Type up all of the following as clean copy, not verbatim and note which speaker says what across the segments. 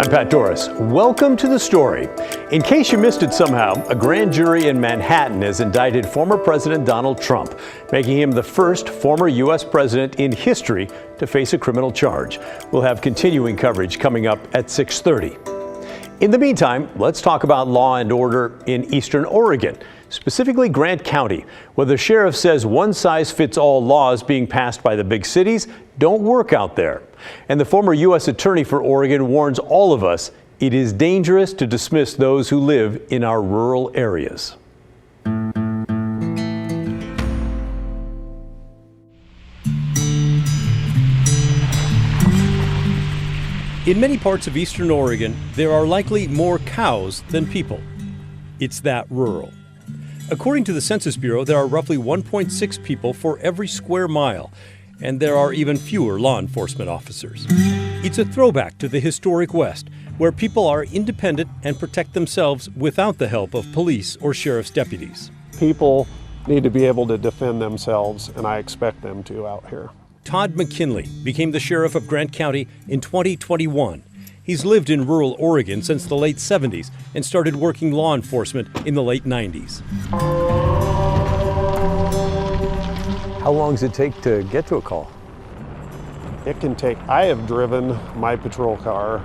Speaker 1: I'm Pat Doris. Welcome to The Story. In case you missed it somehow, a grand jury in Manhattan has indicted former President Donald Trump, making him the first former U.S. president in history to face a criminal charge. We'll have continuing coverage coming up at 6:30. In the meantime, let's talk about law and order in eastern Oregon, specifically Grant County, where the sheriff says one-size-fits-all laws being passed by the big cities don't work out there. And the former U.S. attorney for Oregon warns all of us it is dangerous to dismiss those who live in our rural areas. In many parts of eastern Oregon, there are likely more cows than people. It's that rural. According to the Census Bureau, there are roughly 1.6 people for every square mile, and there are even fewer law enforcement officers. It's a throwback to the historic West, where people are independent and protect themselves without the help of police or sheriff's deputies.
Speaker 2: People need to be able to defend themselves, and I expect them to out here.
Speaker 1: Todd McKinley became the sheriff of Grant County in 2021. He's lived in rural Oregon since the late 70s and started working law enforcement in the late 90s. How long does it take to get to a call?
Speaker 2: It can take, I have driven my patrol car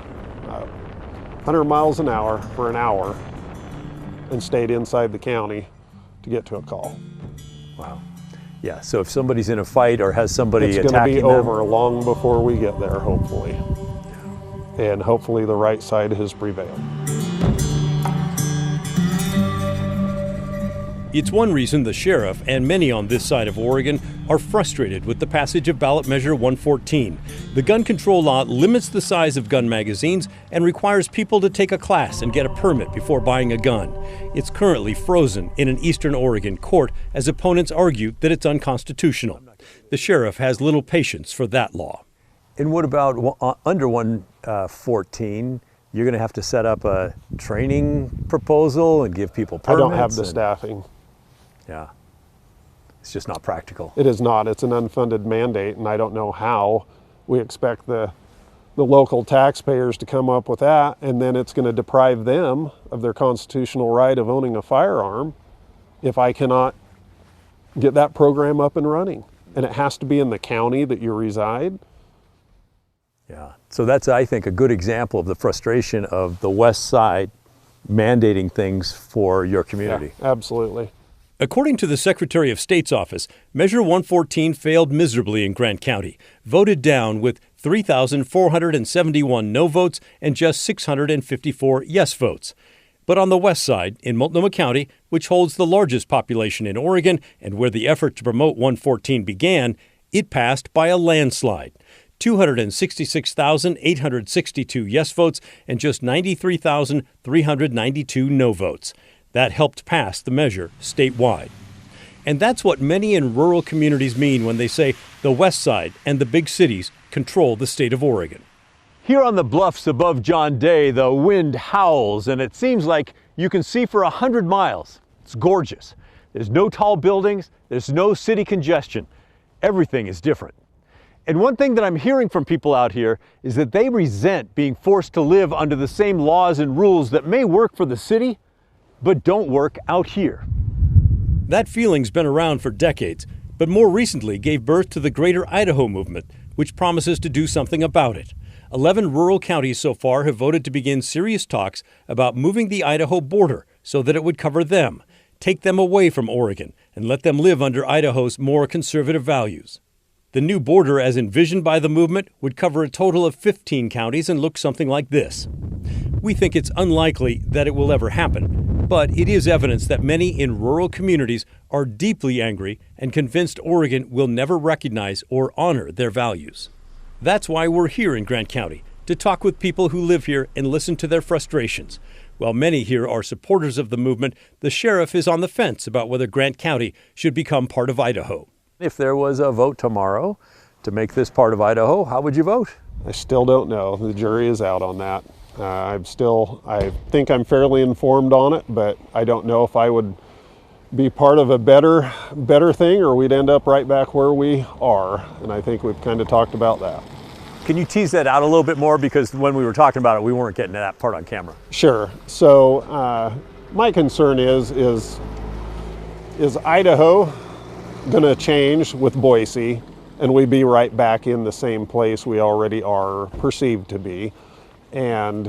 Speaker 2: 100 miles an hour for an hour and stayed inside the county to get to a call.
Speaker 1: Wow. Yeah, so if somebody's in a fight or has somebody attacking them...
Speaker 2: It's going to be over long before we get there, hopefully. And hopefully the right side has prevailed.
Speaker 1: It's one reason the sheriff and many on this side of Oregon are frustrated with the passage of ballot measure 114. The gun control law limits the size of gun magazines and requires people to take a class and get a permit before buying a gun. It's currently frozen in an eastern Oregon court as opponents argue that it's unconstitutional. The sheriff has little patience for that law. And what about under 114? You're going to have to set up a training proposal and give people permits?
Speaker 2: I don't have the staffing.
Speaker 1: Yeah, it's just not practical.
Speaker 2: It is not. It's an unfunded mandate, and I don't know how we expect the local taxpayers to come up with that, and then it's going to deprive them of their constitutional right of owning a firearm if I cannot get that program up and running. And it has to be in the county that you reside.
Speaker 1: Yeah, so that's, I think, a good example of the frustration of the West Side mandating things for your community.
Speaker 2: Yeah, absolutely.
Speaker 1: According to the Secretary of State's office, Measure 114 failed miserably in Grant County, voted down with 3,471 no votes and just 654 yes votes. But on the west side, in Multnomah County, which holds the largest population in Oregon and where the effort to promote 114 began, it passed by a landslide. 266,862 yes votes and just 93,392 no votes. That helped pass the measure statewide. And that's what many in rural communities mean when they say the West Side and the big cities control the state of Oregon. Here on the bluffs above John Day, the wind howls and it seems like you can see for 100 miles. It's gorgeous. There's no tall buildings, there's no city congestion. Everything is different. And one thing that I'm hearing from people out here is that they resent being forced to live under the same laws and rules that may work for the city, but don't work out here. That feeling's been around for decades, but more recently gave birth to the Greater Idaho movement, which promises to do something about it. 11 rural counties so far have voted to begin serious talks about moving the Idaho border so that it would cover them, take them away from Oregon, and let them live under Idaho's more conservative values. The new border, as envisioned by the movement, would cover a total of 15 counties and look something like this. We think it's unlikely that it will ever happen, but it is evidence that many in rural communities are deeply angry and convinced Oregon will never recognize or honor their values. That's why we're here in Grant County, to talk with people who live here and listen to their frustrations. While many here are supporters of the movement, the sheriff is on the fence about whether Grant County should become part of Idaho. If there was a vote tomorrow to make this part of Idaho, how would you vote?
Speaker 2: I still don't know. The jury is out on that. I think I'm fairly informed on it, but I don't know if I would be part of a better thing or we'd end up right back where we are. And I think we've kind of talked about that.
Speaker 1: Can you tease that out a little bit more? Because when we were talking about it, we weren't getting to that part on camera.
Speaker 2: Sure. So my concern is Idaho going to change with Boise, and we be right back in the same place we already are perceived to be? And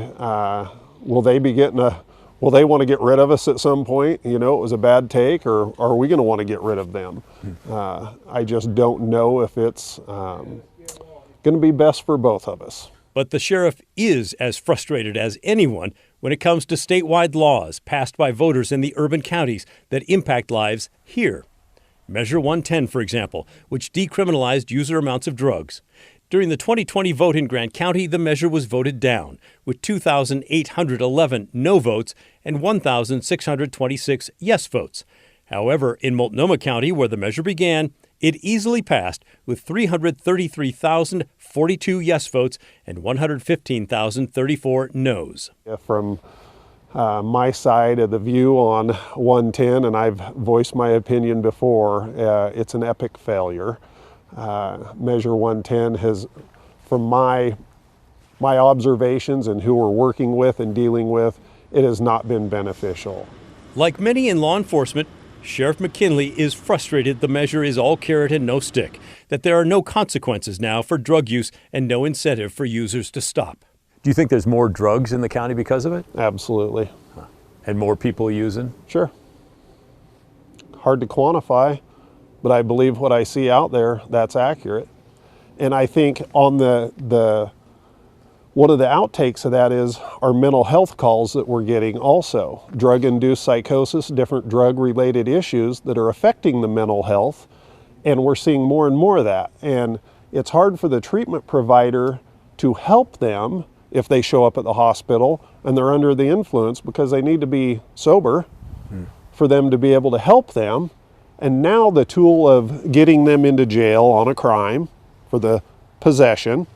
Speaker 2: will they want to get rid of us at some point? You know, it was a bad take, or are we going to want to get rid of them? I just don't know if it's going to be best for both of us.
Speaker 1: But the sheriff is as frustrated as anyone when it comes to statewide laws passed by voters in the urban counties that impact lives here. Measure 110, for example, which decriminalized user amounts of drugs. During the 2020 vote in Grant County, the measure was voted down, with 2,811 no votes and 1,626 yes votes. However, in Multnomah County, where the measure began, it easily passed with 333,042 yes votes and 115,034 no's.
Speaker 2: From my side of the view on 110, and I've voiced my opinion before, it's an epic failure. Measure 110 has, from my observations and who we're working with and dealing with, it has not been beneficial.
Speaker 1: Like many in law enforcement, Sheriff McKinley is frustrated the measure is all carrot and no stick, that there are no consequences now for drug use and no incentive for users to stop. Do you think there's more drugs in the county because of it?
Speaker 2: Absolutely.
Speaker 1: And more people using?
Speaker 2: Sure. Hard to quantify, but I believe what I see out there, that's accurate. And I think on one of the outtakes of that is our mental health calls that we're getting also. Drug-induced psychosis, different drug-related issues that are affecting the mental health, and we're seeing more and more of that. And it's hard for the treatment provider to help them if they show up at the hospital and they're under the influence, because they need to be sober for them to be able to help them. And now the tool of getting them into jail on a crime for the possession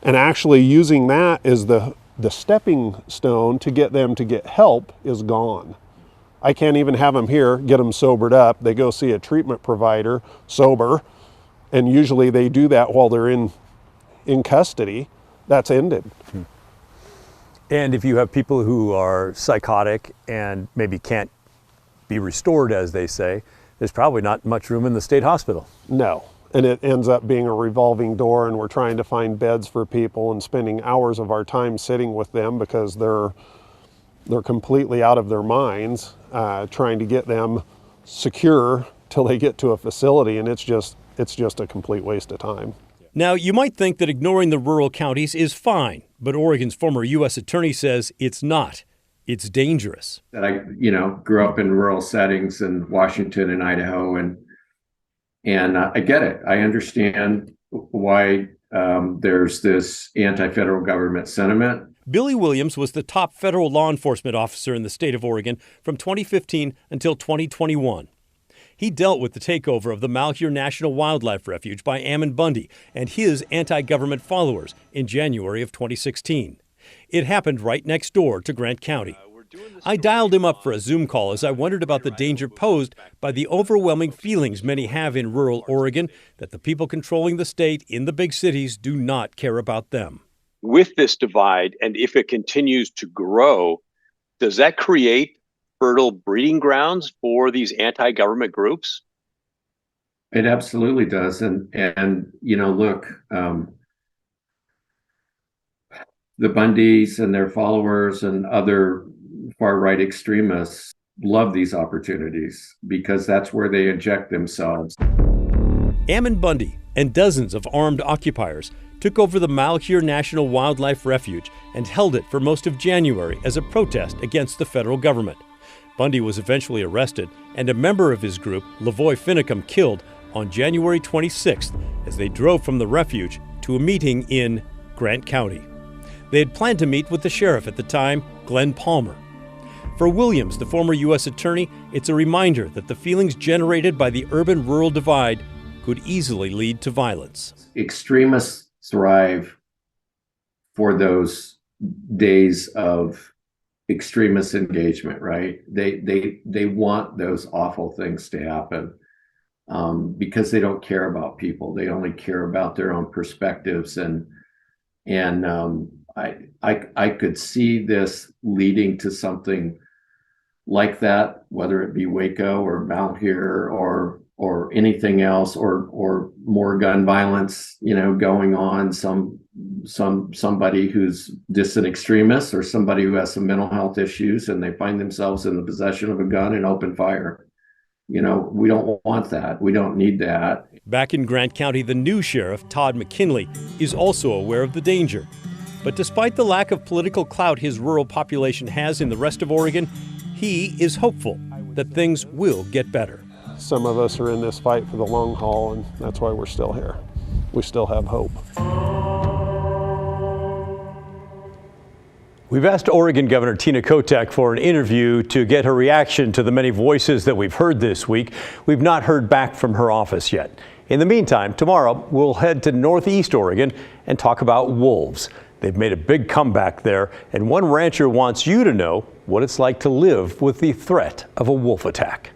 Speaker 2: and actually using that as the stepping stone to get them to get help is gone. I can't even have them here, get them sobered up. They go see a treatment provider sober, and usually they do that while they're in custody. That's ended.
Speaker 1: And if you have people who are psychotic and maybe can't be restored, as they say, there's probably not much room in the state hospital.
Speaker 2: No. And it ends up being a revolving door, and we're trying to find beds for people and spending hours of our time sitting with them because they're completely out of their minds, trying to get them secure till they get to a facility, and it's just a complete waste of time.
Speaker 1: Now, you might think that ignoring the rural counties is fine, but Oregon's former U.S. attorney says it's not. It's dangerous.
Speaker 3: That I grew up in rural settings in Washington and Idaho, and I get it. I understand why there's this anti-federal government sentiment.
Speaker 1: Billy Williams was the top federal law enforcement officer in the state of Oregon from 2015 until 2021. He dealt with the takeover of the Malheur National Wildlife Refuge by Ammon Bundy and his anti-government followers in January of 2016. It happened right next door to Grant County. I dialed him up for a Zoom call as I wondered about the danger posed by the overwhelming feelings many have in rural Oregon that the people controlling the state in the big cities do not care about them.
Speaker 4: With this divide, and if it continues to grow, does that create fertile breeding grounds for these anti-government groups?
Speaker 3: It absolutely does. And look, the Bundys and their followers and other far-right extremists love these opportunities because that's where they inject themselves.
Speaker 1: Ammon Bundy and dozens of armed occupiers took over the Malheur National Wildlife Refuge and held it for most of January as a protest against the federal government. Bundy was eventually arrested and a member of his group, Lavoy Finicum, killed on January 26th as they drove from the refuge to a meeting in Grant County. They had planned to meet with the sheriff at the time, Glenn Palmer. For Williams, the former U.S. attorney, it's a reminder that the feelings generated by the urban-rural divide could easily lead to violence.
Speaker 3: Extremists thrive for those days of extremist engagement, right? They want those awful things to happen because they don't care about people. They only care about their own perspectives. And And I could see this leading to something like that, whether it be Waco or Mount Here or anything else, or more gun violence, going on. Somebody who's just an extremist, or somebody who has some mental health issues, and they find themselves in the possession of a gun and open fire. We don't want that. We don't need that.
Speaker 1: Back in Grant County, the new sheriff, Todd McKinley, is also aware of the danger. But despite the lack of political clout his rural population has in the rest of Oregon, he is hopeful that things will get better.
Speaker 2: Some of us are in this fight for the long haul, and that's why we're still here. We still have hope.
Speaker 1: We've asked Oregon Governor Tina Kotek for an interview to get her reaction to the many voices that we've heard this week. We've not heard back from her office yet. In the meantime, tomorrow we'll head to Northeast Oregon and talk about wolves. They've made a big comeback there, and one rancher wants you to know what it's like to live with the threat of a wolf attack.